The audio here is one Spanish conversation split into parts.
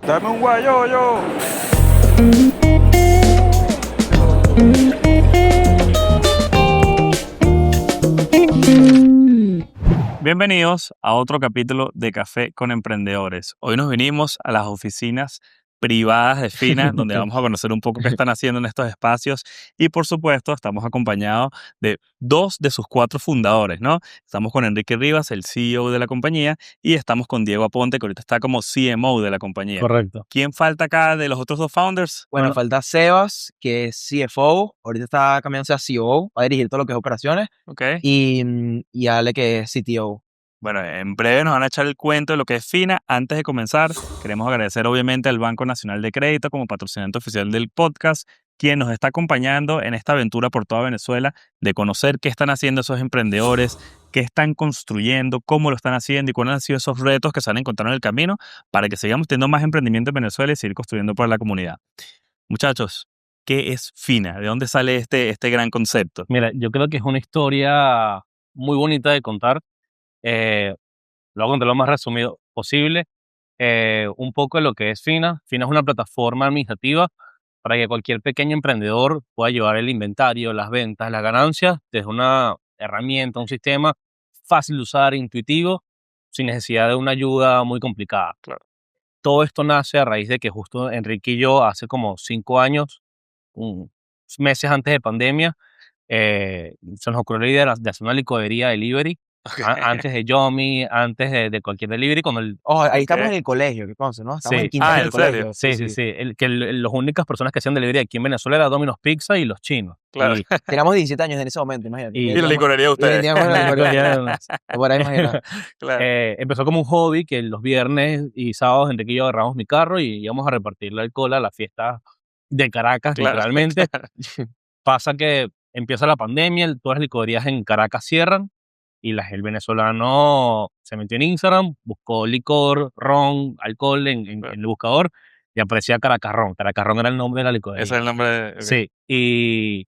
Dame un guayoyo. Bienvenidos a otro capítulo de Café con Emprendedores. Hoy nos vinimos a las oficinas privadas de Fina, donde vamos a conocer un poco qué están haciendo en estos espacios y, por supuesto, estamos acompañados de dos de sus cuatro fundadores, ¿no? Estamos con Enrique Rivas, el CEO de la compañía, y estamos con Diego Aponte, que ahorita está como CMO de la compañía. Correcto. ¿Quién falta acá de los otros dos founders? Bueno, falta Sebas, que es CFO, ahorita está cambiándose a COO, va a dirigir todo lo que es operaciones, Ok. y Ale, que es CTO. Bueno, en breve nos van a echar el cuento de lo que es Fina. Antes de comenzar, queremos agradecer obviamente al Banco Nacional de Crédito como patrocinante oficial del podcast, quien nos está acompañando en esta aventura por toda Venezuela de conocer qué están haciendo esos emprendedores, qué están construyendo, cómo lo están haciendo y cuáles han sido esos retos que se han encontrado en el camino para que sigamos teniendo más emprendimiento en Venezuela y seguir construyendo para la comunidad. Muchachos, ¿qué es Fina? ¿De dónde sale este gran concepto? Mira, yo creo que es una historia muy bonita de contar. Lo voy a contar lo más resumido posible. Un poco de lo que es Fina. Fina es una plataforma administrativa para que cualquier pequeño emprendedor pueda llevar el inventario, las ventas, las ganancias desde una herramienta, un sistema fácil de usar, intuitivo, sin necesidad de una ayuda muy complicada. Claro. Todo esto nace a raíz de que justo Enrique y yo hace como 5 años, meses antes de pandemia, se nos ocurrió la idea de hacer una licorería delivery. Antes de Yomi, antes de cualquier delivery, cuando Ojo, ahí estamos Ok. en el colegio, ¿qué cosa, no? Estamos Sí. en quinto año ¿en del colegio. serio? Sí. Las únicas personas que hacían delivery aquí en Venezuela era Domino's Pizza y los chinos. Claro. Y, Teníamos 17 años en ese momento, imagínate. Y Y la licorería de Y ustedes. vendíamos la licorería. Por ahí, imagínate. Claro. empezó como un hobby que los viernes y sábados Enrique y yo agarramos mi carro y íbamos a repartirle alcohol a las fiestas de Caracas, Claro, literalmente. claro. Pasa que empieza la pandemia, todas las licorerías en Caracas cierran y el venezolano se metió en Instagram, buscó licor, ron, alcohol en el buscador y aparecía Caracas Ron. Caracas Ron era el nombre de la licorería. Ese es el nombre de... ok. Sí, y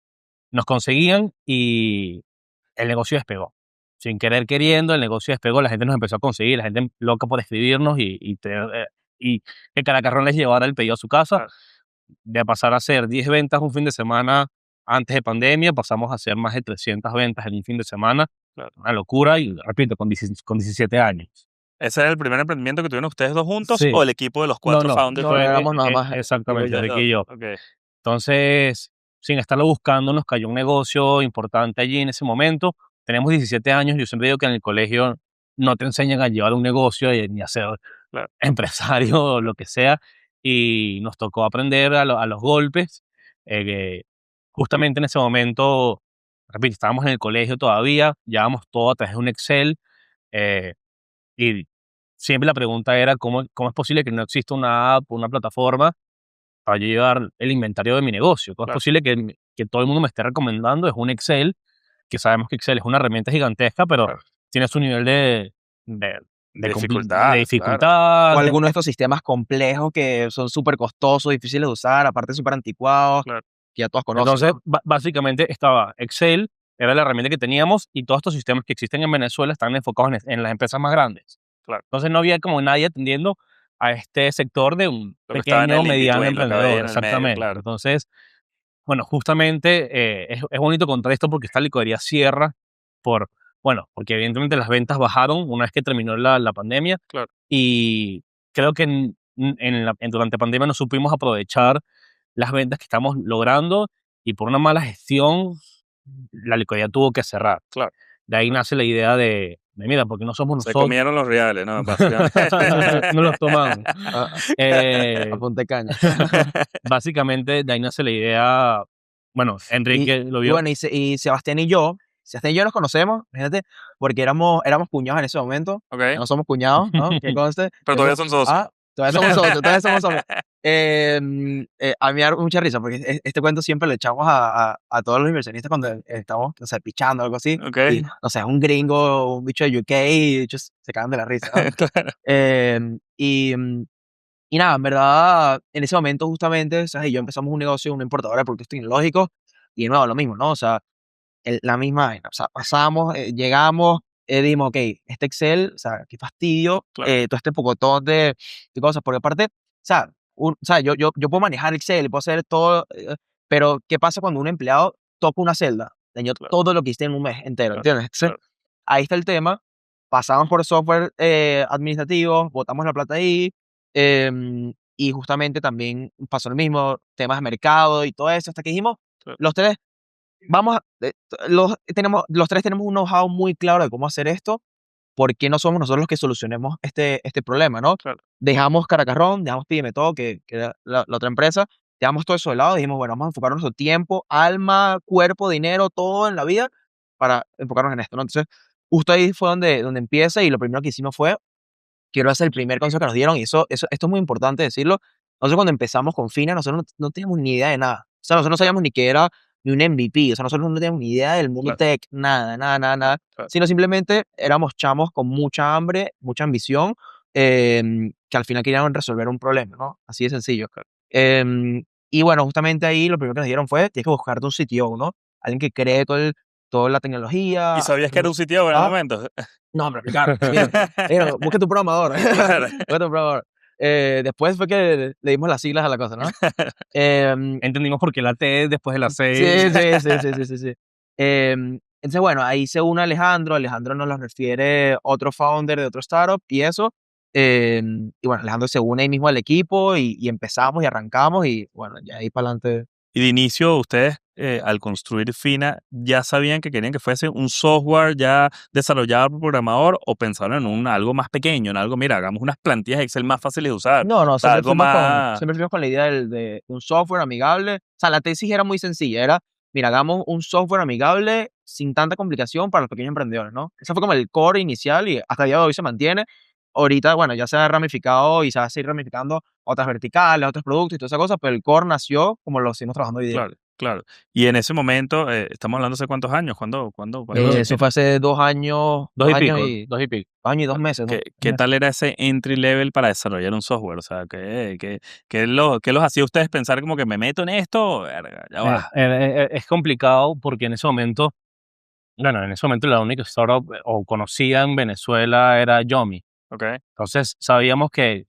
nos conseguían y el negocio despegó. Sin querer queriendo, el negocio despegó, la gente nos empezó a conseguir, la gente loca por escribirnos y que Caracas Ron les llevara el pedido a su casa. Claro. De pasar a hacer 10 ventas un fin de semana antes de pandemia, pasamos a hacer más de 300 ventas en un fin de semana. Claro. Una locura y, repito, con 17 años. ¿Ese es el primer emprendimiento que tuvieron ustedes dos juntos Sí. o el equipo de los cuatro founders? no, éramos nada más, Exactamente, Diego y yo. Enrique y yo. Ok. Entonces, sin estarlo buscando, nos cayó un negocio importante allí en ese momento. Tenemos 17 años. Yo siempre digo que en el colegio no te enseñan a llevar un negocio ni a ser Claro. empresario o lo que sea. Y nos tocó aprender a los golpes. Que justamente en ese momento, repito, estábamos en el colegio todavía, llevábamos todo a través de un Excel. Y siempre la pregunta era, ¿cómo es posible que no exista una app, una plataforma para yo llevar el inventario de mi negocio? ¿Cómo Claro. es posible que todo el mundo me esté recomendando? Es un Excel, que sabemos que Excel es una herramienta gigantesca, pero Claro. tiene su nivel de Dificultad, de dificultad. O algunos de estos sistemas complejos que son súper costosos, difíciles de usar, aparte súper anticuados, Claro. que ya todos conocen. Entonces, básicamente estaba Excel, era la herramienta que teníamos, y todos estos sistemas que existen en Venezuela están enfocados en las empresas más grandes. Claro. Entonces no había como nadie atendiendo a este sector de un Lo que estaba en pequeño, el mediano in-between, lo que había emprendedor. en el medio, Exactamente. claro. Entonces, bueno, justamente es bonito contar esto porque esta licorería cierra porque evidentemente las ventas bajaron una vez que terminó la pandemia. Claro. Y creo que durante pandemia no supimos aprovechar las ventas que estamos logrando y por una mala gestión la licorería tuvo que cerrar. Claro. De ahí nace la idea de mira, porque no somos Se nosotros. comieron los reales, ¿no? Básicamente. No los tomamos. Apunte caña. Básicamente de ahí nace la idea. Bueno, Enrique lo Y vio. bueno, y Sebastián y yo nos conocemos, fíjate, porque éramos cuñados en ese momento. Ok. Ya no somos cuñados, ¿no? Que conste. Pero todavía son socios. Todavía somos socios, todavía somos socios. A mí me da mucha risa porque este cuento siempre le echamos a todos los inversionistas cuando estamos, no sé, pichando o algo así. Ok. Y, no sé, es un gringo, un bicho de UK y ellos se cagan de la risa, ¿no? Claro. Y nada, en verdad, en ese momento justamente, ¿sabes? Y yo empezamos un negocio, una importadora de productos tecnológicos y de nuevo lo mismo, ¿no? O sea, la misma vaina. O sea, pasamos, llegamos, dijimos, ok, este Excel, o sea, qué fastidio, Claro. todo este pocotón de cosas, porque aparte, sea, yo puedo manejar Excel, puedo hacer todo, pero ¿qué pasa cuando un empleado toca una celda? Dañó Claro. todo lo que hiciste en un mes entero, Claro, ¿entiendes? Entonces, claro. ahí está el tema. Pasamos por software administrativo, botamos la plata ahí, y justamente también pasó lo mismo, temas de mercado y todo eso, hasta que dijimos, Claro. los tres, los tres tenemos un know-how muy claro de cómo hacer esto, ¿por qué no somos nosotros los que solucionemos este problema, no? Claro. Dejamos Caracarrón, dejamos Pídeme Todo, que era la otra empresa, dejamos todo eso de lado y dijimos, bueno, vamos a enfocar nuestro tiempo, alma, cuerpo, dinero, todo en la vida para enfocarnos en esto, ¿no? Entonces, justo ahí fue donde empieza y lo primero que hicimos fue, quiero hacer el primer consejo que nos dieron y esto es muy importante decirlo. Nosotros cuando empezamos con Fina, nosotros no teníamos ni idea de nada. O sea, nosotros no sabíamos ni qué era ni un MVP, o sea, nosotros no teníamos ni idea del mundo Claro. tech, nada, nada, nada, nada, Claro. sino simplemente éramos chamos con mucha hambre, mucha ambición, que al final querían resolver un problema, ¿no? Así de sencillo. Claro. Y bueno, justamente ahí lo primero que nos dieron fue, tienes que buscarte un CTO, ¿no? Alguien que cree toda la tecnología. ¿Y sabías que era un sitio en el ¿Ah? momento? No, hombre, claro, mira, busca tu programador, Claro. busca tu programador. Después fue que le dimos las siglas a la cosa, ¿no? Entendimos por qué la T después de la C. Sí, sí, sí, sí, sí, sí, sí. Entonces, bueno, ahí se une Alejandro nos lo refiere otro founder de otro startup y eso. Y bueno, Alejandro se une ahí mismo al equipo y empezamos y arrancamos y bueno, ya ahí para adelante. Y de inicio, ustedes, al construir Fina, ¿ya sabían que querían que fuese un software ya desarrollado por programador o pensaron en algo más pequeño, en algo, mira, hagamos unas plantillas Excel más fáciles de usar? No, O sea, algo más... siempre fuimos con la idea de un software amigable. O sea, la tesis era muy sencilla, era, mira, hagamos un software amigable sin tanta complicación para los pequeños emprendedores, ¿no? Ese fue como el core inicial y hasta el día de hoy se mantiene. Ahorita, bueno, ya se ha ramificado y se va a seguir ramificando otras verticales, otros productos y toda esa cosa, pero el core nació como lo seguimos trabajando hoy día. Claro, claro. Y en ese momento, estamos hablando hace cuántos años, ¿cuándo Eso fue hace 2 años, Dos y 2 años pico, y 2 y pico. 2 años y 2 meses, ¿no? ¿Qué tal era ese entry level para desarrollar un software? O sea, ¿qué los hacía a ustedes pensar como que me meto en esto? Verga, ya va. Es complicado porque en ese momento la única startup o conocida en Venezuela era Yomi. Ok, Entonces sabíamos que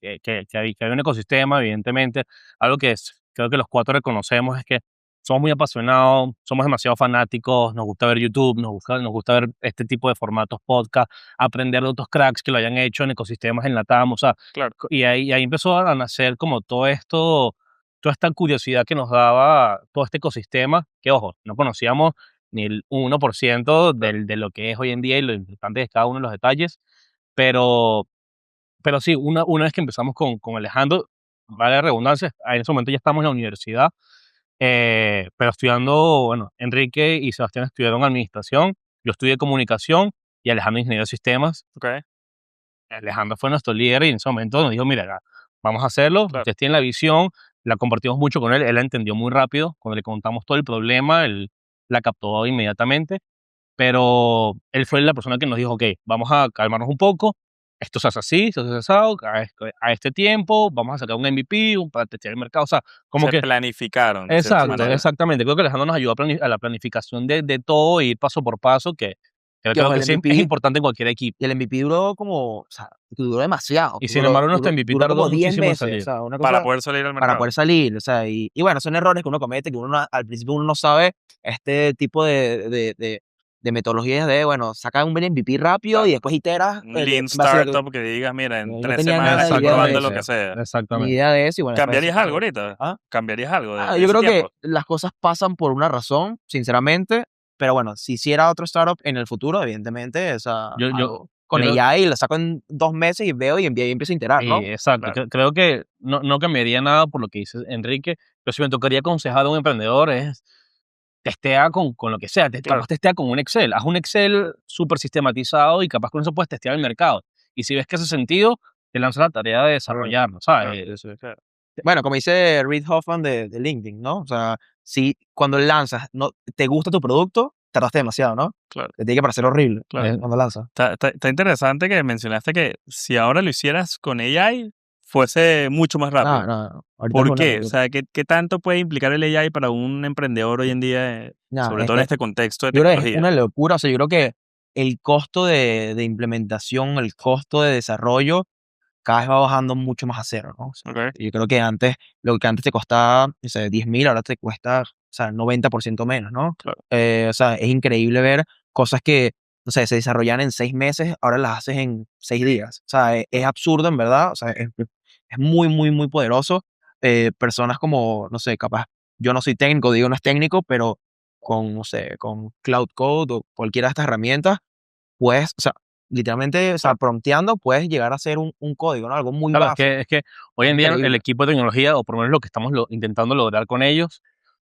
había un ecosistema, evidentemente. Algo creo que los cuatro reconocemos es que somos muy apasionados, somos demasiado fanáticos, nos gusta ver YouTube, nos gusta ver este tipo de formatos podcast, aprender de otros cracks que lo hayan hecho en ecosistemas en Latam, o sea, claro. y ahí empezó a nacer como todo esto, toda esta curiosidad que nos daba todo este ecosistema, que ojo, no conocíamos ni el 1% de lo que es hoy en día y lo importante es cada uno de los detalles, pero sí, una vez que empezamos con Alejandro, vale la redundancia, en ese momento ya estamos en la universidad, pero estudiando, bueno, Enrique y Sebastián estudiaron administración, yo estudié comunicación y Alejandro ingeniería de sistemas. Ok, Alejandro fue nuestro líder y en ese momento nos dijo, mira, vamos a hacerlo, claro. ustedes tienen la visión, la compartimos mucho con él, él la entendió muy rápido, cuando le contamos todo el problema, él la captó inmediatamente, pero él fue la persona que nos dijo, ok, vamos a calmarnos un poco, esto se hace así, esto se hace asado, a este tiempo, vamos a sacar un MVP, para testear el mercado, o sea, como Se que... planificaron de cierta Exacto, manera. exactamente. Creo que Alejandro nos ayudó a la planificación de todo, y ir paso por paso, que creo Que ojo, que el sí MVP es importante en cualquier equipo. Y el MVP duró como, o sea, duró demasiado. Y sin embargo, nuestro MVP Duró tardó como 10 muchísimo en meses, o salir. sea, una Para cosa poder salir al para mercado. poder salir, o sea, y bueno, son errores que uno comete, que al principio uno no sabe este tipo de metodologías de, bueno, saca un buen MVP rápido Claro. y después iteras Un en lean base a lo que... startup que digas, mira, en No 3 tenía nada semanas de estoy idea de probando lo eso, que sea. ni Exactamente. idea de eso y bueno, después ¿Cambiarías algo claro. ahorita? ¿Ah? ¿Cambiarías algo de Yo ese creo que tiempo? las cosas pasan por una razón, sinceramente, pero bueno, si hiciera otro startup en el futuro, evidentemente, o sea, Yo, yo, hago con yo creo- AI, lo saco en 2 meses y veo y empiezo a iterar, ¿no? exacto. Claro. Creo que no cambiaría nada por lo que dice Enrique, pero si me tocaría aconsejar a un emprendedor es testea con lo que sea, Claro. capaz testea con un Excel, haz un Excel súper sistematizado y capaz con eso puedes testear el mercado. Y si ves que hace sentido, te lanzas la tarea de desarrollarlo, ¿sabes? Claro. Bueno, como dice Reid Hoffman de LinkedIn, ¿no? O sea, si cuando lanzas no te gusta tu producto, tardaste demasiado, ¿no? Claro. Te tiene que parecer horrible Claro. cuando lanzas. Está interesante que mencionaste que si ahora lo hicieras con AI, fuese mucho más rápido. No. Ahorita ¿Por es una qué? O locura. sea, ¿qué tanto puede implicar el AI para un emprendedor hoy en día, No, sobre es todo en que este contexto de yo creo que es tecnología? una locura. O sea, yo creo que el costo de implementación, el costo de desarrollo cada vez va bajando mucho más a cero, ¿no? O sea, Ok. yo creo que antes, lo que antes te costaba, no sé, 10.000, ahora te cuesta, o sea, 90% menos, ¿no? Claro. O sea, es increíble ver cosas que, no sé, se desarrollan en 6 meses, ahora las haces en 6 días. O sea, es absurdo, en verdad. O sea, es muy, muy, muy poderoso. Personas como, no sé, capaz, yo no soy técnico, digo no es técnico, pero con, no sé, con Cloud Code o cualquiera de estas herramientas, puedes, o sea, literalmente, o sea, prompteando, puedes llegar a hacer un código, ¿no? Algo muy Claro, básico. es que hoy en día el Increíble. equipo de tecnología, o por lo menos lo que estamos intentando lograr con ellos,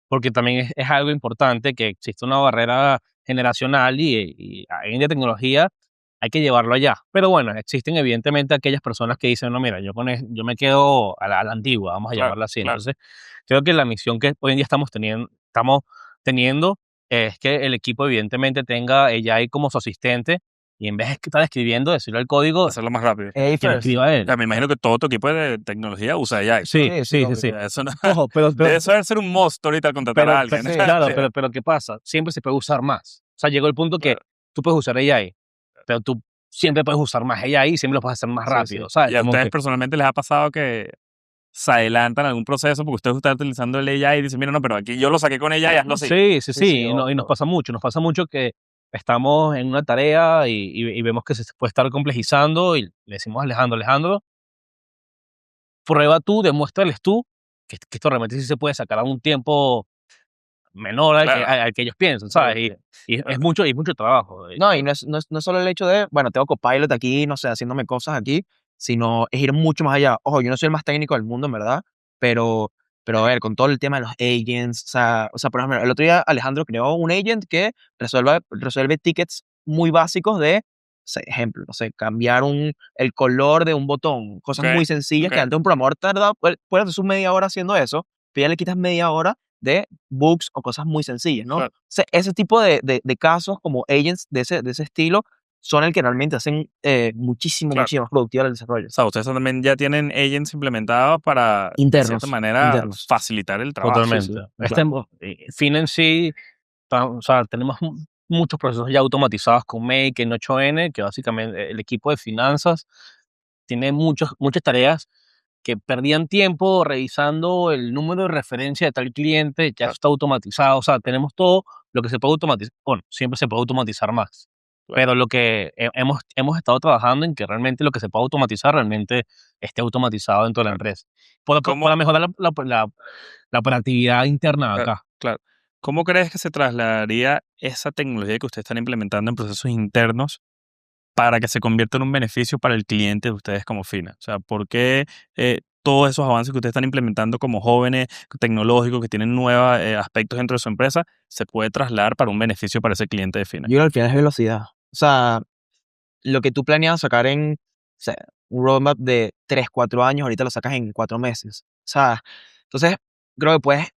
porque también es algo importante que existe una barrera generacional y hoy en día tecnología hay que llevarlo allá. Pero bueno, existen evidentemente aquellas personas que dicen, no, mira, yo me quedo a la antigua, vamos a Claro, llamarla así. claro. Entonces, creo que la misión que hoy en día estamos teniendo es que el equipo evidentemente tenga AI como su asistente y en vez de estar escribiendo, decirle al código Hacerlo más rápido. AI que lo first. escriba él. Ya, me imagino que todo tu equipo de tecnología usa AI. Sí, Sí, sí, sí, sí, obvio. sí. Ya, eso no, Ojo, debe ser un monstruo ahorita contratar a alguien. Sí, claro, sí. pero ¿qué pasa? Siempre se puede usar más. O sea, llegó el punto que Claro. tú puedes usar AI, pero tú siempre puedes usar más AI y siempre lo puedes hacer más Sí, sí. rápido, ¿sabes? ¿Y a Como ustedes que, personalmente les ha pasado que se adelantan algún proceso porque ustedes están utilizando el AI y dicen, mira, no, pero aquí yo lo saqué con AI, hazlo así? sí, sí, Sí, sí, sí, y nos obvio. nos pasa mucho que estamos en una tarea y vemos que se puede estar complejizando y le decimos a Alejandro, prueba tú, demuéstrales tú que esto realmente sí se puede sacar a un tiempo menor Claro, al que ellos piensan, Sí, ¿sabes? sí. Y es claro. mucho trabajo. No, y no es solo el hecho de, bueno, tengo Copilot aquí, no sé, haciéndome cosas aquí, sino es ir mucho más allá. Ojo, yo no soy el más técnico del mundo, en verdad, pero, pero a ver, con todo el tema de los agents, o sea, por ejemplo, el otro día Alejandro creó un agent que resuelve tickets muy básicos de, o sea, ejemplo, no sé, cambiar el color de un botón, cosas Ok, muy sencillas ok, que antes un programador tarda, puede hacer sus media hora haciendo eso, pero ya le quitas media hora de bugs o cosas muy sencillas, ¿no? claro. Sea, ese tipo de casos como agents de ese estilo son el que realmente hacen muchísimo, Claro. muchísimo más productivo el desarrollo. O sea, ustedes también ya tienen agents implementados para, de cierta Internos, manera, internos. facilitar el trabajo. Sí, sí, Totalmente. Claro. Fin en sí, o sea, tenemos muchos procesos ya automatizados con Make en 8N, que básicamente el equipo de finanzas tiene muchas tareas que perdían tiempo revisando el número de referencia de tal cliente, ya eso Claro, está automatizado. O sea, tenemos todo lo que se puede automatizar. Bueno, siempre se puede automatizar más. claro. Pero lo que hemos estado trabajando en que realmente lo que se puede automatizar realmente esté automatizado dentro de la Claro. empresa. ¿Y Para cómo, mejorar la operatividad interna de claro, acá. claro. ¿Cómo crees que se trasladaría esa tecnología que ustedes están implementando en procesos internos para que se convierta en un beneficio para el cliente de ustedes como Fina? O sea, ¿por qué todos esos avances que ustedes están implementando como jóvenes tecnológicos que tienen nuevos aspectos dentro de su empresa se puede trasladar para un beneficio para ese cliente de Fina? Yo creo que al final es velocidad. O sea, lo que tú planeas sacar en, o sea, un roadmap de 3 4 años, ahorita lo sacas en 4 meses. O sea, entonces creo que puedes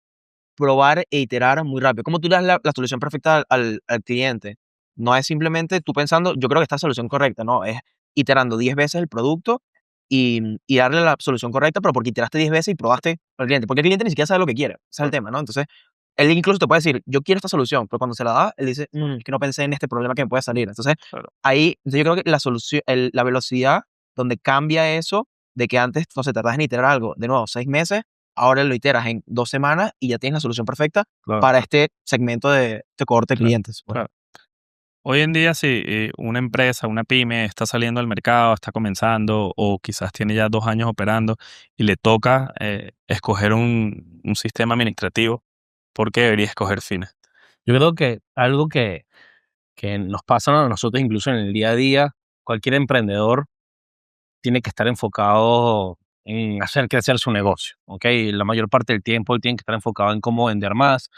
probar e iterar muy rápido. ¿Cómo tú le das la solución perfecta al cliente? No es simplemente tú pensando, yo creo que esta es la solución correcta, no, es iterando 10 veces el producto y darle la solución correcta, pero porque iteraste 10 veces y probaste al cliente, porque el cliente ni siquiera sabe lo que quiere, ese es el Claro, tema, ¿no? Entonces, él incluso te puede decir, yo quiero esta solución, pero cuando se la da, él dice, es que no pensé en este problema que me puede salir. Entonces, claro. ahí, yo creo que la solución, la velocidad donde cambia eso, de que antes, no se tardás en iterar algo, de nuevo, 6 meses, ahora lo iteras en 2 semanas y ya tienes la solución perfecta Claro. para este segmento de este cohorte de Claro, clientes, pues. claro. Hoy en día, si una empresa, una pyme está saliendo al mercado, está comenzando o quizás tiene ya 2 años operando y le toca escoger un sistema administrativo, ¿por qué debería escoger Fina? Yo creo que algo que nos pasa a nosotros incluso en el día a día, cualquier emprendedor tiene que estar enfocado en hacer crecer su negocio, ¿ok? La mayor parte del tiempo él tiene que estar enfocado en cómo vender más,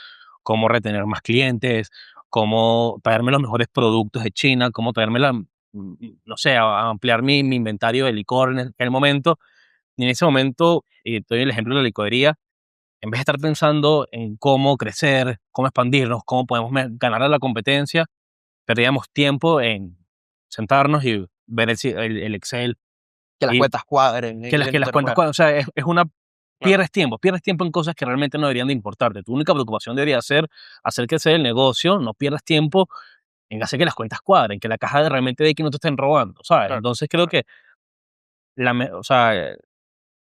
cómo retener más clientes, cómo traerme los mejores productos de China, cómo traerme no sé, a ampliar mi inventario de licor en el momento. Y en ese momento, y te doy el ejemplo de la licorería, en vez de estar pensando en cómo crecer, cómo expandirnos, cómo podemos ganar a la competencia, perdíamos tiempo en sentarnos y ver el Excel Que las y cuentas cuadren, que el las número, cuentas bueno, cuadran. O sea, es una Claro, pierdes tiempo en cosas que realmente no deberían de importarte. Tu única preocupación debería ser hacer crecer el negocio, no pierdas tiempo en hacer que las cuentas cuadren, que la caja de realmente de que no te estén robando, ¿sabes? claro, Entonces creo claro. que o sea,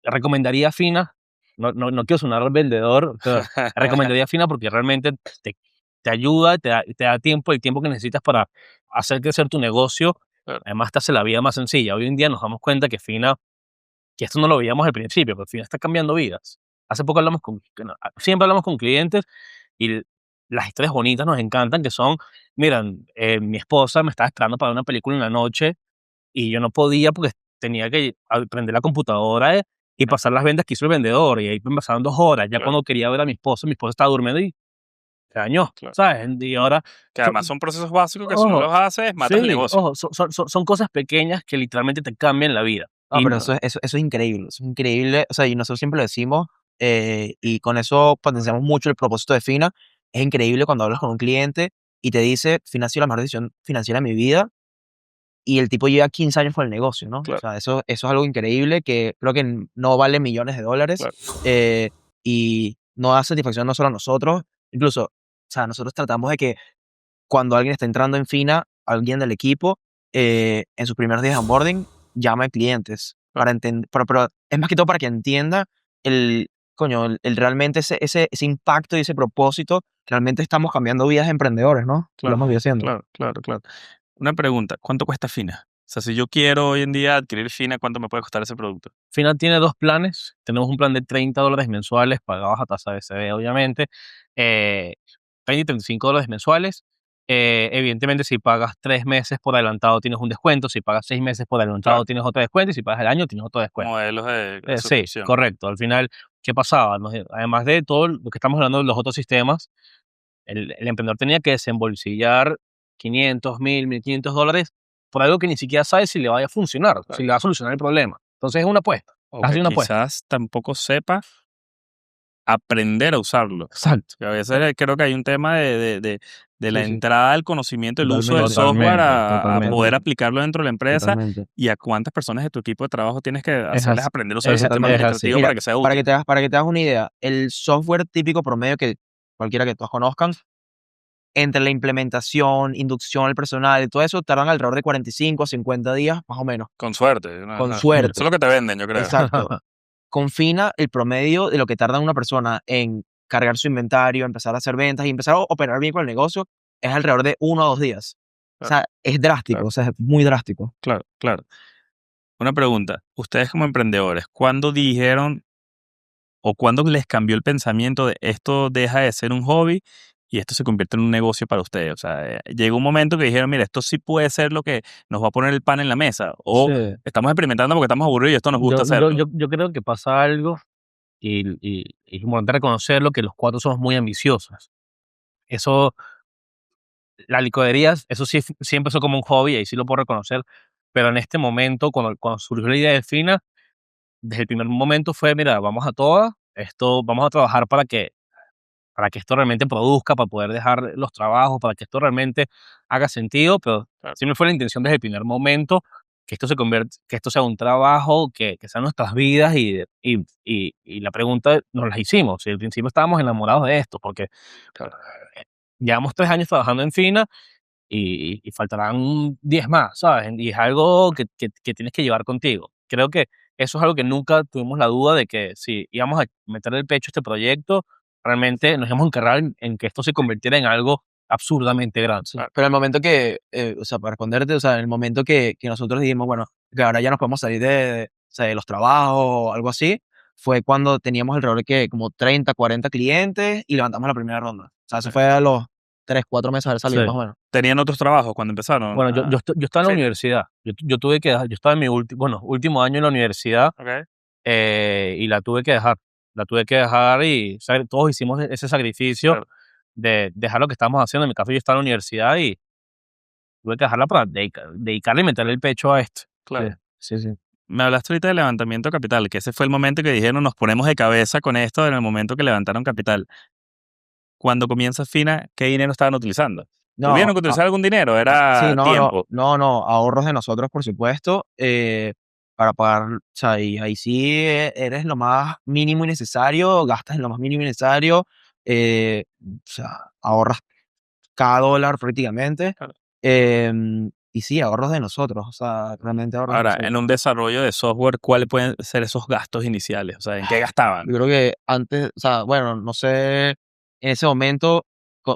recomendaría Fina, no quiero sonar vendedor, pero recomendaría Fina porque realmente te, te ayuda, te da tiempo, el tiempo que necesitas para hacer crecer tu negocio. Claro. Además, te hace la vida más sencilla. Hoy en día nos damos cuenta que Fina, que esto no lo veíamos al principio, pero Fina está cambiando vidas. Hace poco hablamos siempre hablamos con clientes y las historias bonitas nos encantan, que son, miran, mi esposa me estaba esperando para ver una película en la noche y yo no podía porque tenía que prender la computadora y pasar las ventas que hizo el vendedor, y ahí me pasaron 2 horas. Ya Claro. cuando quería ver a mi esposa estaba durmiendo y se dañó, Claro. ¿sabes? Y ahora... Que además son procesos básicos que si no Ojo, los haces, matas el sí, negocio. ojo, son cosas pequeñas que literalmente te cambian la vida. No, Y pero eso es increíble, eso es increíble. O sea, y nosotros siempre lo decimos, y con eso potenciamos mucho el propósito de Fina. Es increíble cuando hablas con un cliente y te dice, Fina ha sido la mejor decisión financiera de mi vida, y el tipo lleva 15 años con el negocio, ¿no? O Claro. sea, eso es algo increíble que creo que no vale millones de dólares, Claro. y nos da satisfacción no solo a nosotros, incluso, o sea, nosotros tratamos de que cuando alguien está entrando en Fina, alguien del equipo, en sus primeros días de onboarding, llame a clientes para entender, pero es más que todo para que entienda el, coño, el realmente ese impacto y ese propósito. Realmente estamos cambiando vidas de emprendedores, ¿no? Lo Claro, hemos ido haciendo. claro. Una pregunta, ¿cuánto cuesta Fina? O sea, si yo quiero hoy en día adquirir Fina, ¿cuánto me puede costar ese producto? Fina tiene 2 planes. Tenemos un plan de $30 mensuales pagados a tasa BCB, obviamente. 30 y $35 mensuales. Evidentemente, si pagas 3 meses por adelantado, tienes un descuento. Si pagas 6 meses por adelantado, Claro. tienes otro descuento. Y si pagas el año, tienes otro descuento. Modelos de Sí, suscripción. correcto. Al final, ¿qué pasaba? Además de todo lo que estamos hablando de los otros sistemas, el emprendedor tenía que desembolsillar 500, 1000, $1500 por algo que ni siquiera sabe si le vaya a funcionar, si le va a solucionar el problema. Entonces es una apuesta. O Casi que una apuesta. quizás tampoco sepa aprender a usarlo. Exacto. Que a veces creo que hay un tema de la Sí, sí. entrada al conocimiento, el uso del Totalmente, software a totalmente. poder aplicarlo dentro de la empresa, Totalmente. y a cuántas personas de tu equipo de trabajo tienes que Es hacerles así, aprender a usar el es sistema así. administrativo Mira, para que sea para útil. que te hagas una idea, el software típico promedio que cualquiera que todos conozcan, entre la implementación, inducción al personal y todo eso, tardan alrededor de 45 a 50 días, más o menos, Con suerte. con Eso suerte. es lo que te venden, yo creo. Exacto. Con Fina, el promedio de lo que tarda una persona en cargar su inventario, empezar a hacer ventas y empezar a operar bien con el negocio, es alrededor de 1 o 2 días. O sea, es drástico, Claro. o sea, es muy drástico. Claro. Una pregunta, ustedes como emprendedores, ¿cuándo dijeron o cuándo les cambió el pensamiento de esto deja de ser un hobby y esto se convierte en un negocio para ustedes? O sea, llegó un momento que dijeron, mira, esto sí puede ser lo que nos va a poner el pan en la mesa, o Sí. estamos experimentando porque estamos aburridos y esto nos gusta hacerlo. Yo creo que pasa algo y es importante reconocerlo, que los 4 somos muy ambiciosos. Eso, la licorería, eso sí empezó como un hobby, ahí sí lo puedo reconocer, pero en este momento, cuando surgió la idea de Fina, desde el primer momento fue, mira, vamos a todas, vamos a trabajar para que esto realmente produzca, para poder dejar los trabajos, para que esto realmente haga sentido, pero Claro. siempre fue la intención desde el primer momento que esto que esto sea un trabajo, que sean nuestras vidas, y la pregunta nos la hicimos. Y al principio estábamos enamorados de esto, porque Claro. llevamos 3 años trabajando en Fina y faltarán 10 más, ¿sabes? Y es algo que tienes que llevar contigo. Creo que eso es algo que nunca tuvimos la duda de que si íbamos a meter el pecho a este proyecto, realmente nos íbamos a encargar en que esto se convirtiera en algo absurdamente grande. Sí. Pero el momento que, o sea, para responderte, o sea, el momento que nosotros dijimos, bueno, que ahora ya nos podemos salir o sea, de los trabajos o algo así, fue cuando teníamos alrededor de que como 30, 40 clientes y levantamos la primera ronda. O sea, eso Sí. fue a los 3, 4 meses de haber salido, Sí. más o menos. ¿Tenían otros trabajos cuando empezaron? Bueno, yo estaba en la sí. universidad. Yo tuve que dejar, yo estaba en mi último año en la universidad, Ok. y la tuve que dejar. La tuve que dejar y, o sea, todos hicimos ese sacrificio Claro. de dejar lo que estábamos haciendo. En mi caso, yo estaba en la universidad y tuve que dejarla para dedicarle y meterle el pecho a esto. Claro. Sí. Me hablaste ahorita de levantamiento de capital, que ese fue el momento que dijeron nos ponemos de cabeza con esto en el momento que levantaron capital. Cuando comienza Fina, ¿qué dinero estaban utilizando? No, ¿Tuvieron que utilizar algún dinero? sí, ¿Era tiempo? no, ahorros de nosotros, por supuesto, para pagar, o sea, y ahí sí eres lo más mínimo y necesario, gastas en lo más mínimo y necesario, o sea, ahorras cada dólar prácticamente. Claro. Em, y sí, ahorros de nosotros, o sea, realmente ahorros de Ahora, nosotros. en un desarrollo de software, ¿cuáles pueden ser esos gastos iniciales? O sea, ¿en qué gastaban? Yo creo que antes, o sea, bueno, no sé, en ese momento,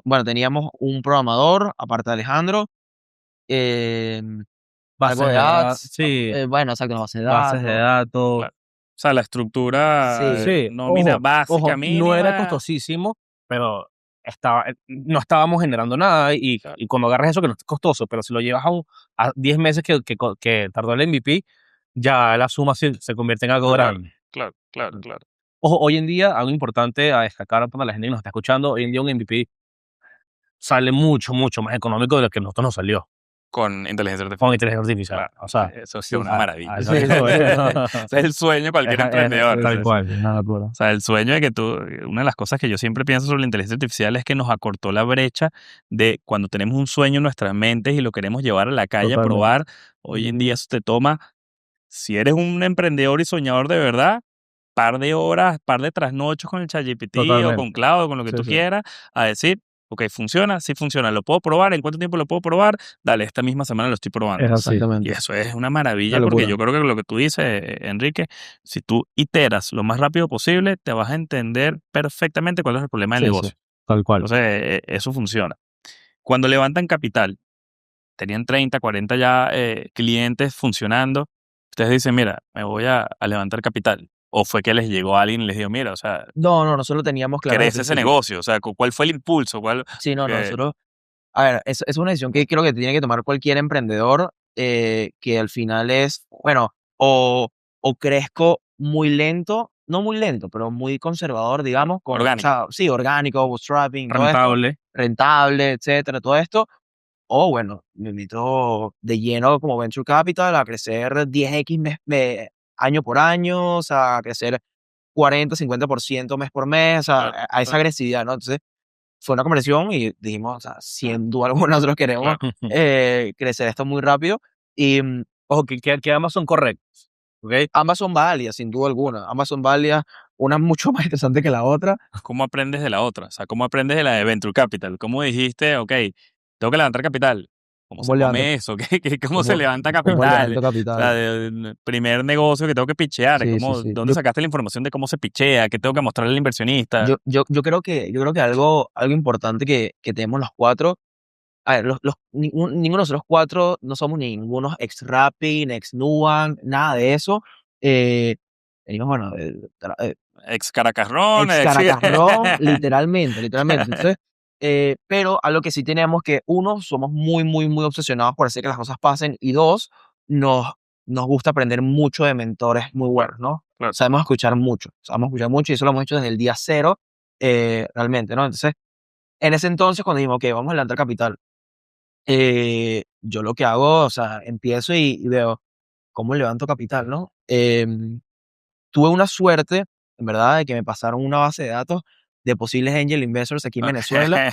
bueno, teníamos un programador, aparte de Alejandro, em, algo Bases de de datos, ads, sí, bueno, exacto, una base de bases de datos, datos. Claro. O sea, la estructura sí, Sí, nómina básica ojo, no era mínima. costosísimo, pero no estábamos generando nada Claro, y cuando agarras eso que no es costoso, pero si lo llevas a 10 meses que tardó el MVP, ya la suma se convierte en algo brutal. grande. Claro, claro, claro. Ojo, hoy en día, algo importante a destacar para la gente que nos está escuchando, hoy en día un MVP sale mucho, mucho más económico de lo que a nosotros nos salió Con inteligencia con artificial. inteligencia artificial. Claro. O sea, Eso es sí, una sí, maravilla. eso sí, es sí, Ese es el sueño de cualquier emprendedor. sí, tal sí, cual, sí. una locura. O sea, el sueño de que tú, una de las cosas que yo siempre pienso sobre la inteligencia artificial es que nos acortó la brecha de cuando tenemos un sueño en nuestras mentes y lo queremos llevar a la calle a Totalmente. probar. Hoy en día eso te toma, si eres un emprendedor y soñador de verdad, par de horas, par de trasnochos con el ChatGPT o con Totalmente. Cloud o con lo que Sí, tú sí. quieras, a decir, ok, funciona, sí funciona, lo puedo probar, ¿en cuánto tiempo lo puedo probar? Dale, esta misma semana lo estoy probando. Es así. Y Exactamente, eso es una una maravilla porque locura. yo creo que lo que tú dices, Enrique, si tú iteras lo más rápido posible, te vas a entender perfectamente cuál es el problema del Sí, sí. negocio. Tal cual. Entonces, eso funciona. Cuando levantan capital, tenían 30, 40 ya clientes funcionando, ustedes dicen, mira, me voy a levantar capital. O fue que les llegó alguien y les dijo, mira, o sea, No, no, nosotros lo teníamos claro desde el ¿querés ese principio. negocio? O sea, ¿cuál fue el impulso? ¿Cuál, Sí, no, no, que, nosotros, a ver, es una decisión que creo que tiene que tomar cualquier emprendedor, que al final es, bueno, o crezco muy lento, no muy lento, pero muy conservador, digamos, o orgánico? sea, sí, orgánico, bootstrapping, todo esto, Rentable. rentable, etcétera, todo esto, o bueno, me meto de lleno como venture capital a crecer 10x año por año, o sea, a crecer 40, 50% mes por mes, o sea, Claro, a esa claro, agresividad, ¿no? Entonces, fue una conversión y dijimos, o sea, sin duda alguna nosotros queremos claro. crecer esto muy rápido y Ojo, que ambas son correctas. ¿Ok? ambas son válidas, sin duda alguna. Ambas son válidas, una mucho más interesante que la otra. ¿Cómo aprendes de la otra? O sea, ¿cómo aprendes de la de Venture Capital? ¿Cómo dijiste, ok, tengo que levantar capital? ¿Cómo se ¿Cómo levanto, come eso? ¿Cómo se cómo, levanta cómo capital? levanto O sea, capital? primer negocio que tengo que pichear. Sí, sí, sí. ¿Dónde sacaste la información de cómo se pichea? ¿Qué tengo que mostrarle al inversionista? Yo creo que algo importante que tenemos los cuatro, a ver, ninguno de nosotros cuatro no somos ningunos ex Rappi, ni ex Nubank, nada de eso. Eh, venimos, bueno, Ex Caracarrón, ex ex... Caracarrón, literalmente, literalmente. Entonces, pero algo que sí tenemos que, uno, somos muy, muy, muy obsesionados por hacer que las cosas pasen, y dos, nos, nos gusta aprender mucho de mentores muy buenos, ¿no? Claro. Sabemos escuchar mucho y eso lo hemos hecho desde el día cero, realmente, ¿no? Entonces, en ese entonces, cuando dijimos, que vamos a levantar capital, yo lo que hago, o sea, empiezo y veo cómo levanto capital, ¿no? Tuve una suerte, en verdad, de que me pasaron una base de datos de posibles angel investors aquí en Venezuela.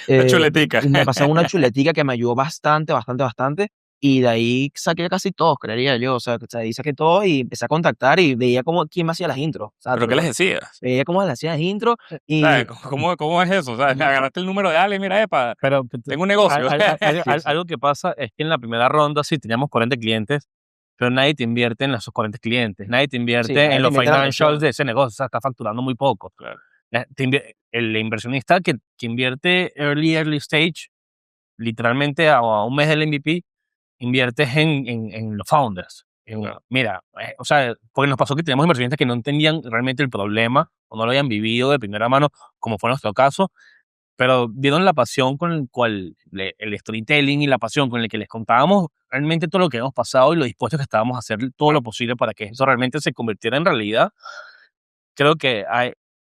La chuletica. Y me pasaron una chuletica que me ayudó bastante, bastante, bastante. Y de ahí saqué casi todos, creería yo. O sea, de ahí saqué todo y empecé a contactar y veía quién me hacía las intros. O sea, ¿Pero qué les decías? veía cómo le hacía las intros ¿Sabes? y ¿Cómo es eso? O sea, agarraste el número de alguien, mira, epa, Pero tengo un negocio. sí, sí, algo que pasa es que en la primera ronda sí teníamos 40 clientes, pero nadie te invierte en esos 40 clientes. Nadie te sí, invierte nadie en te los invierte la financials atención. de ese negocio. O sea, está facturando muy poco. Claro. El inversionista que invierte early stage, literalmente a un mes del MVP, inviertes en los founders. Claro. Mira, o sea, porque nos pasó que teníamos inversionistas que no entendían realmente el problema o no lo habían vivido de primera mano, como fue nuestro caso, pero vieron la pasión con el cual, el storytelling y la pasión con la que les contábamos realmente todo lo que hemos pasado y lo dispuestos que estábamos a hacer todo lo posible para que eso realmente se convirtiera en realidad. Creo que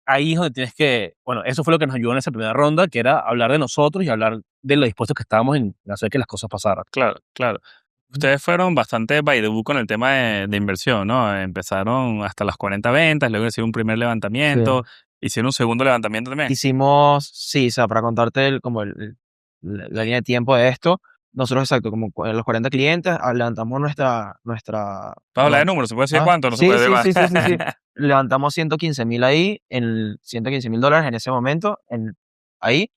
ahí es donde tienes que, bueno, eso fue lo que nos ayudó en esa primera ronda, que era hablar de nosotros y hablar de lo dispuestos que estábamos en hacer que las cosas pasaran. Claro, claro. Ustedes fueron bastante by the book con el tema de inversión, ¿no? Empezaron hasta las 40 ventas, luego hicieron un primer Sí. levantamiento, hicieron un segundo levantamiento también. Hicimos, sí, o sea, para contarte como la línea de tiempo de esto, nosotros, exacto, como los 40 clientes, levantamos nuestra, ¿Puedo hablar de perdón, números? ¿Se puede decir cuánto? No se sí, puede decir sí, más. sí, sí, sí, sí, levantamos 115,000 ahí, $115,000 en ese momento, ahí,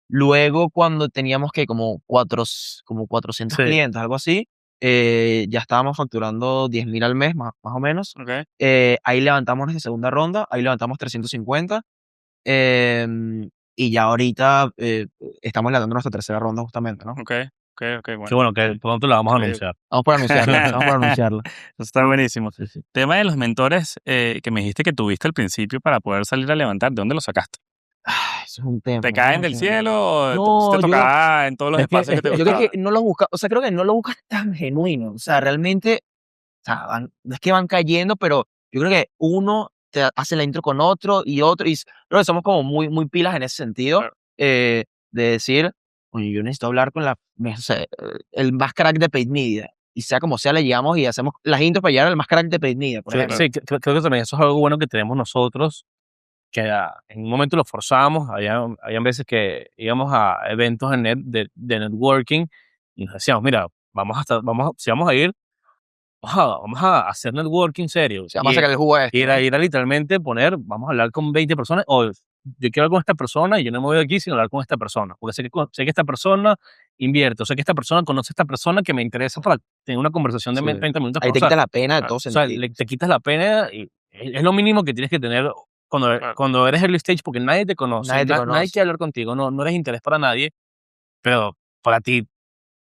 Luego, cuando teníamos que como 400 Sí. clientes, algo así, ya estábamos facturando 10.000 al mes, más o menos. Ok. Ahí levantamos nuestra segunda ronda, ahí levantamos 350. Y ya ahorita estamos levantando nuestra tercera ronda justamente, ¿no? Ok, ok, ok, Qué bueno. bueno que pronto la vamos a Increíble. anunciar. Estamos por anunciarla, estamos por anunciarla. Eso está buenísimo. Sí, sí. Tema de los mentores que me dijiste que tuviste al principio para poder salir a levantar, ¿de dónde los sacaste? Eso es un tema, ¿Te eso es caen un del tema. cielo o No, te yo creo, tocaba en todos los Es que, espacios que te yo creo gustaban? que no lo busca, o sea, creo que no lo buscas tan genuino. O sea, realmente, o sea, no es que van cayendo, pero yo creo que uno te hace la intro con otro y otro, y creo que somos como muy pilas en ese sentido, Claro. de decir, oye, yo necesito hablar con o sea, el más crack de paid media, y sea como sea, le llegamos y hacemos las intros para llegar al más crack de paid media, por sí, ejemplo. sí, creo que también eso es algo bueno que tenemos nosotros, que en un momento lo forzamos, habían veces que íbamos a eventos de networking y nos decíamos, mira, si vamos a ir, vamos a hacer networking serio. O sea, vamos a sacar el jugo a esto, Ir ¿no? a literalmente poner, vamos a hablar con 20 personas, o yo quiero hablar con esta persona y yo no me voy de aquí sin hablar con esta persona, porque sé que esta persona invierte, o sé que esta persona conoce a esta persona que me interesa para tener una conversación de Sí. 30 minutos. Ahí O te sea, quita la pena de Claro. todo o sea, sentido. te quitas la pena y es lo mínimo que tienes que tener Claro. cuando eres early stage, porque nadie te conoce, Nadie te nadie conoce. quiere hablar contigo, no eres interés para nadie, pero para ti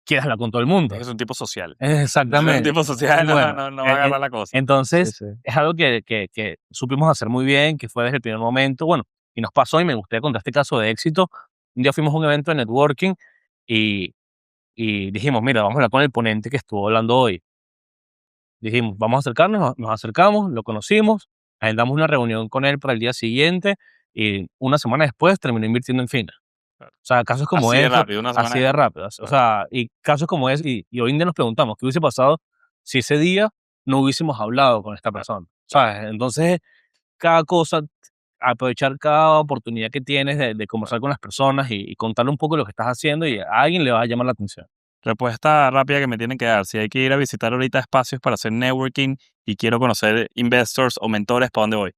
quieres hablar con todo el mundo. Es un tipo social. Exactamente. Un tipo social Bueno, no va a agarrar la cosa. Sí, entonces, sí. es algo que supimos hacer muy bien, que fue desde el primer momento. Bueno, y nos pasó, y me gustaría contar este caso de éxito. Un día fuimos a un evento de networking y, y dijimos, mira, vamos a hablar con el ponente que estuvo hablando hoy. Dijimos, vamos a acercarnos, nos acercamos, lo conocimos, agendamos una reunión con él para el día siguiente y una semana después terminó invirtiendo en Fina. Claro. O sea, casos como Así de eso, rápido, una semana así de después. rápido. O Claro. sea, y casos como ese, y hoy en día nos preguntamos, ¿qué hubiese pasado si ese día no hubiésemos hablado con esta persona? ¿Sabes? Entonces, cada cosa, aprovechar cada oportunidad que tienes de conversar con las personas y contarle un poco lo que estás haciendo y a alguien le va a llamar la atención. Respuesta rápida que me tienen que dar. Si hay que ir a visitar ahorita espacios para hacer networking y quiero conocer investors o mentores, ¿para dónde voy?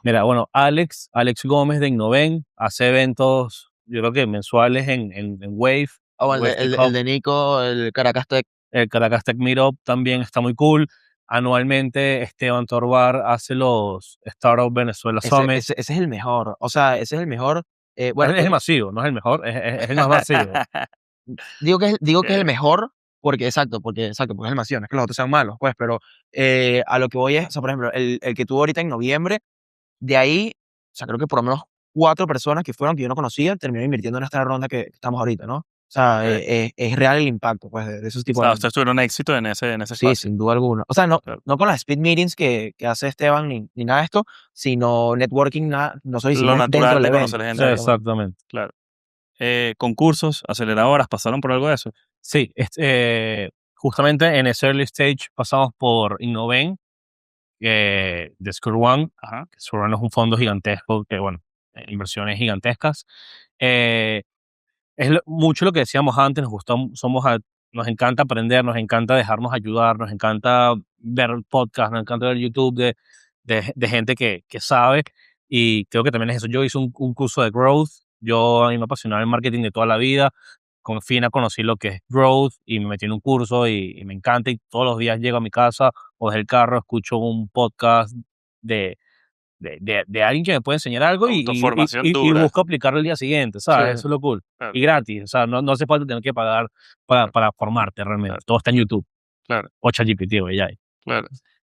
Mira, bueno, Alex Gómez de Innoven hace eventos, yo creo que mensuales en Wave, O Wave Tech el Hub. de Nico, el Caracas Tech. El Caracas Tech Meetup también está muy cool. Anualmente Esteban Torbar hace los Startup Venezuela Summit. Ese es el mejor. O sea, ese es el mejor. Bueno, Es el masivo, no es el mejor, es el más masivo. digo que es el Ok. mejor porque es el masivo, no es que los otros sean malos, pues, pero a lo que voy es, o sea, por ejemplo, el que tuvo ahorita en noviembre, de ahí, o sea, creo que por lo menos 4 personas que fueron que yo no conocía terminaron invirtiendo en esta ronda que estamos ahorita, ¿no? O sea, Ok. es real el impacto, pues, de esos O tipos de sea, eventos. ustedes tuvieron éxito en ese Sí, espacio. sin duda alguna. O sea, no, Claro. no con las speed meetings que hace Esteban ni nada de esto, sino networking, nosotros Lo hicimos dentro natural del de evento. conocer Sí, gente. exactamente. Claro. Concursos, aceleradoras, ¿pasaron por algo de eso? Sí, justamente en ese early stage pasamos por Innoven, de Square One. Ajá. Square One es un fondo gigantesco que, bueno, inversiones gigantescas. Eh, mucho lo que decíamos antes, nos encanta aprender, nos encanta dejarnos ayudar, nos encanta ver podcast, nos encanta ver YouTube de gente que sabe, y creo que también es eso. Yo hice un curso de growth, a mí me apasionaba el marketing de toda la vida, con Fina conocí lo que es growth y me metí en un curso y me encanta, y todos los días llego a mi casa o desde el carro escucho un podcast de de alguien que me puede enseñar algo Autoformación y dura. busco aplicarlo el día siguiente, ¿sabes? Sí. Eso es lo cool. Claro. Y gratis, o sea, no hace falta tener que pagar para formarte realmente. Claro. Todo está en YouTube. Claro. O ChatGPT o AI. Claro.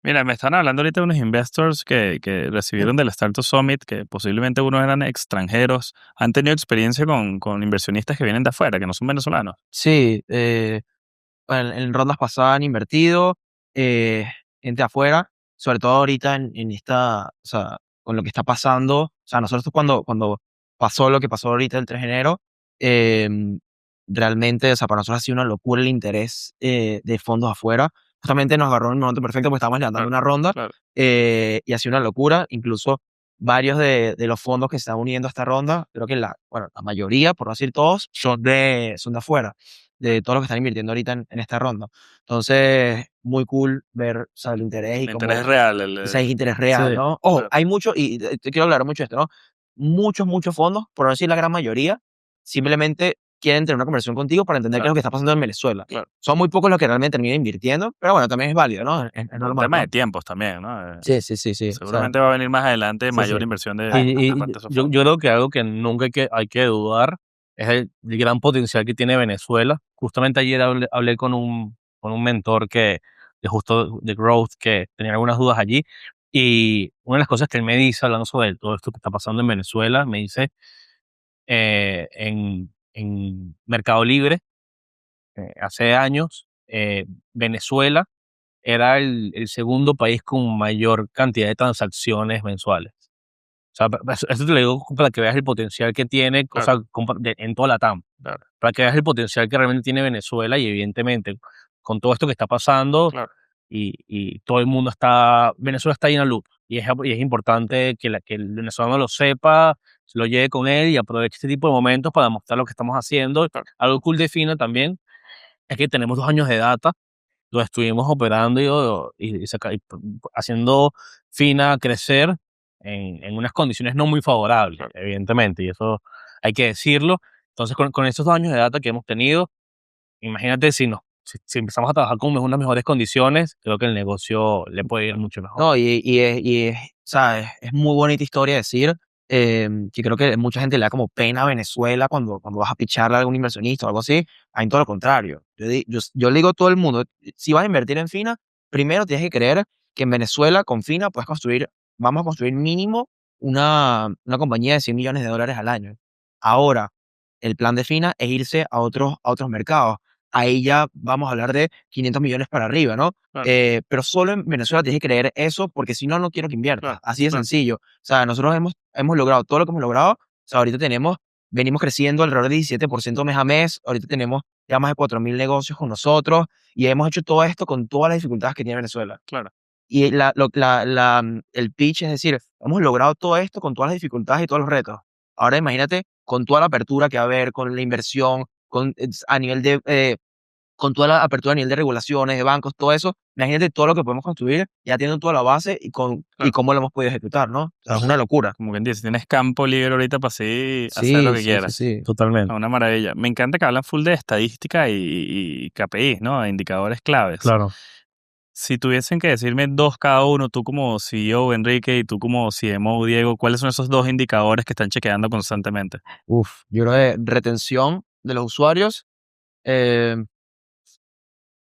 Mira, me están hablando ahorita de unos investors que recibieron del Startup Summit, que posiblemente unos eran extranjeros. ¿Han tenido experiencia con inversionistas que vienen de afuera, que no son venezolanos? Sí, en rondas pasadas han invertido, gente afuera, sobre todo ahorita en esta, o sea, con lo que está pasando. O sea, nosotros cuando pasó lo que pasó ahorita el 3 de enero, realmente, o sea, para nosotros ha sido una locura el interés de fondos afuera. Justamente nos agarró en el momento perfecto porque estábamos levantando una ronda, Claro. y ha sido una locura. Incluso varios de los fondos que se están uniendo a esta ronda, creo que la mayoría, por no decir todos, son de afuera, de todos los que están invirtiendo ahorita en esta ronda. Entonces, muy cool ver, o sea, el interés y El cómo, interés es real. o sea, hay interés real, Sí. ¿no? Ojo, Claro. hay mucho, y te quiero hablar mucho de esto, ¿no? Muchos fondos, por no decir la gran mayoría, simplemente quieren tener una conversación contigo para entender qué es lo que está pasando en Venezuela. Son muy pocos los que realmente terminan invirtiendo, pero bueno, también es válido, ¿no? Es Un normal, tema ¿no? de tiempos también, ¿no? Sí, sí, sí, sí. O sea, Seguramente va a venir más adelante sí, mayor sí. inversión de Y parte de esos yo fondos. creo que algo que nunca hay que dudar es el gran potencial que tiene Venezuela. Justamente ayer hablé con un mentor de justo de Growth que tenía algunas dudas allí. Y una de las cosas que él me dice, hablando sobre todo esto que está pasando en Venezuela, me dice, en Mercado Libre, hace años, Venezuela era el segundo país con mayor cantidad de transacciones mensuales. O sea, eso te lo digo para que veas el potencial que tiene, o sea, en toda la TAM. Claro. Para que veas el potencial que realmente tiene Venezuela y evidentemente con todo esto que está pasando Claro. y todo el mundo Venezuela está ahí en la luz y es importante que el venezolano lo sepa, se lo lleve con él y aproveche este tipo de momentos para mostrar lo que estamos haciendo. Claro. Algo cool de Fina también es que tenemos 2 años de data, lo estuvimos operando y haciendo Fina crecer en unas condiciones no muy favorables, Claro. evidentemente, y eso hay que decirlo. Entonces, con estos 2 años de data que hemos tenido, imagínate si empezamos a trabajar con unas mejores condiciones, creo que el negocio le puede ir mucho mejor. No, o sea, es muy bonita historia decir, que creo que mucha gente le da como pena a Venezuela cuando vas a picharle a algún inversionista o algo así. A mí todo lo contrario. Yo le digo a todo el mundo, si vas a invertir en Fina, primero tienes que creer que en Venezuela con Fina vamos a construir mínimo una compañía de $100 millones al año. Ahora, el plan de Fina es irse a otros mercados. Ahí ya vamos a hablar de 500 millones para arriba, ¿no? Claro. Pero solo en Venezuela tienes que creer eso, porque si no, no quiero que inviertas. Claro, Así de claro. sencillo. O sea, nosotros hemos logrado todo lo que hemos logrado. O sea, ahorita venimos creciendo alrededor del 17% mes a mes. Ahorita tenemos ya más de 4.000 negocios con nosotros y hemos hecho todo esto con todas las dificultades que tiene Venezuela. Claro. Y el pitch es decir, hemos logrado todo esto con todas las dificultades y todos los retos. Ahora imagínate con toda la apertura que va a haber, con la inversión, a nivel con toda la apertura a nivel de regulaciones, de bancos, todo eso, imagínate todo lo que podemos construir ya teniendo toda la base y Claro. cómo lo hemos podido ejecutar, ¿no? O sea, es una locura. Como quien dice, tienes campo libre ahorita para así hacer Sí, lo que sí, sí, quieras. sí. Totalmente. Una maravilla. Me encanta que hablan full de estadística y KPIs, ¿no? De indicadores claves. Claro. Si tuviesen que decirme dos cada uno, tú como CEO, Enrique, y tú como CMO, Diego, ¿cuáles son esos dos indicadores que están chequeando constantemente? Uf, yo creo de retención de los usuarios, eh,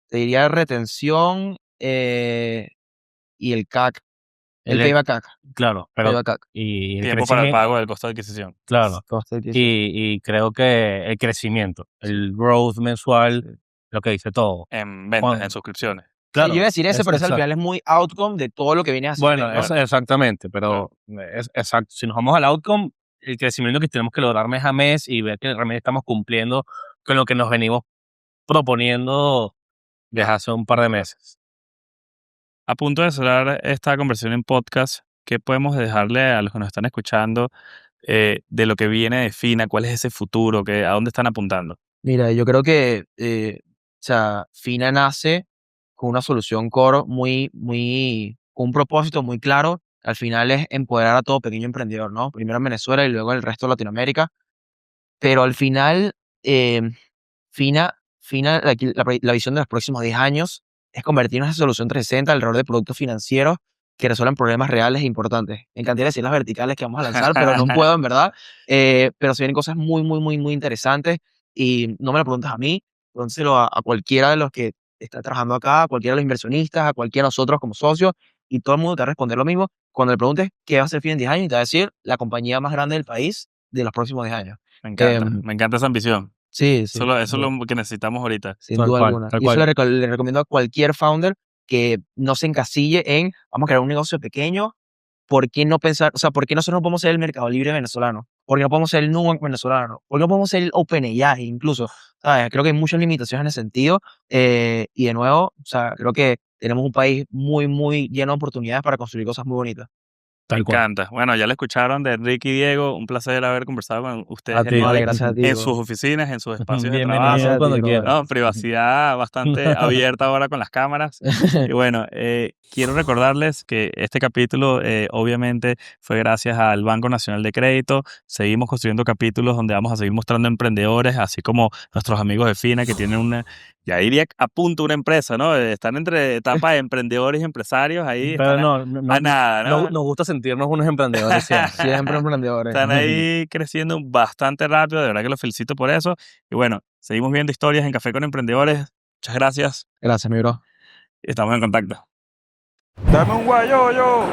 te diría retención y el CAC, el El- payback CAC. Claro, pero Payback CAC. y el Tiempo para el crecimiento, pago del costo de adquisición. claro, Cost adquisition. y creo que el crecimiento, el growth mensual, lo que dice todo. En ventas, Cuando- en suscripciones. Sí, Claro, yo iba a decir ese, pero ese al exacto. final es muy outcome de todo lo que viene haciendo. Bueno, ¿no? exactamente, pero exacto. Si nos vamos al outcome, el crecimiento que tenemos que lograr mes a mes y ver que realmente estamos cumpliendo con lo que nos venimos proponiendo desde hace un par de meses. A punto de cerrar esta conversación en podcast, ¿qué podemos dejarle a los que nos están escuchando de lo que viene de Fina? ¿Cuál es ese futuro? ¿A dónde están apuntando? Mira, yo creo que, o sea, Fina nace con una solución core con un propósito muy claro. Al final es empoderar a todo pequeño emprendedor, ¿no? Primero en Venezuela y luego en el resto de Latinoamérica. Pero al final, la visión de los próximos 10 años es convertirnos en esa solución 360 alrededor de productos financieros que resuelvan problemas reales e importantes. Me encantaría decir las verticales que vamos a lanzar, pero no puedo, en verdad. Pero se vienen cosas muy, muy, muy, muy interesantes y no me lo preguntas a mí, pregúntaselo a cualquiera de los que está trabajando acá, a cualquiera de los inversionistas, a cualquiera de nosotros como socios, y todo el mundo te va a responder lo mismo. Cuando le preguntes qué va a ser Fin en 10 años, y te va a decir la compañía más grande del país de los próximos 10 años. Me encanta esa ambición. Sí, Eso es lo que necesitamos ahorita. sin Tal duda cual, alguna. tal Y eso cual. le recomiendo a cualquier founder que no se encasille en, vamos a crear un negocio pequeño, ¿por qué no pensar, o sea, por qué nosotros no podemos ser el Mercado Libre venezolano? ¿Por qué no podemos ser el Nubank venezolano? ¿Por qué no podemos ser el OpenAI incluso? ¿Sabes? Creo que hay muchas limitaciones en ese sentido. Y de nuevo, o sea, creo que tenemos un país muy, muy lleno de oportunidades para construir cosas muy bonitas. Tal Me cual. encanta. Bueno, ya lo escucharon de Enrique y Diego. Un placer haber conversado con ustedes A el ti. día de Vale, hoy, gracias a ti, en bro. sus oficinas, en sus espacios de Bienvenido trabajo. Gracias a ti, cuando brother. quieras. No, privacidad bastante abierta ahora con las cámaras. Y bueno, quiero recordarles que este capítulo obviamente fue gracias al Banco Nacional de Crédito. Seguimos construyendo capítulos donde vamos a seguir mostrando emprendedores, así como nuestros amigos de Fina que tienen una, ya diría a punto una empresa, ¿no? Están entre etapas de emprendedores y empresarios, ahí Pero están a nada, ¿no? nos gusta sentirnos unos emprendedores siempre. Siempre emprendedores. Están ahí creciendo bastante rápido, de verdad que los felicito por eso. Y bueno, seguimos viendo historias en Café con Emprendedores. Muchas gracias Gracias, mi bro. y estamos en contacto. ¡Dame un guayoyo!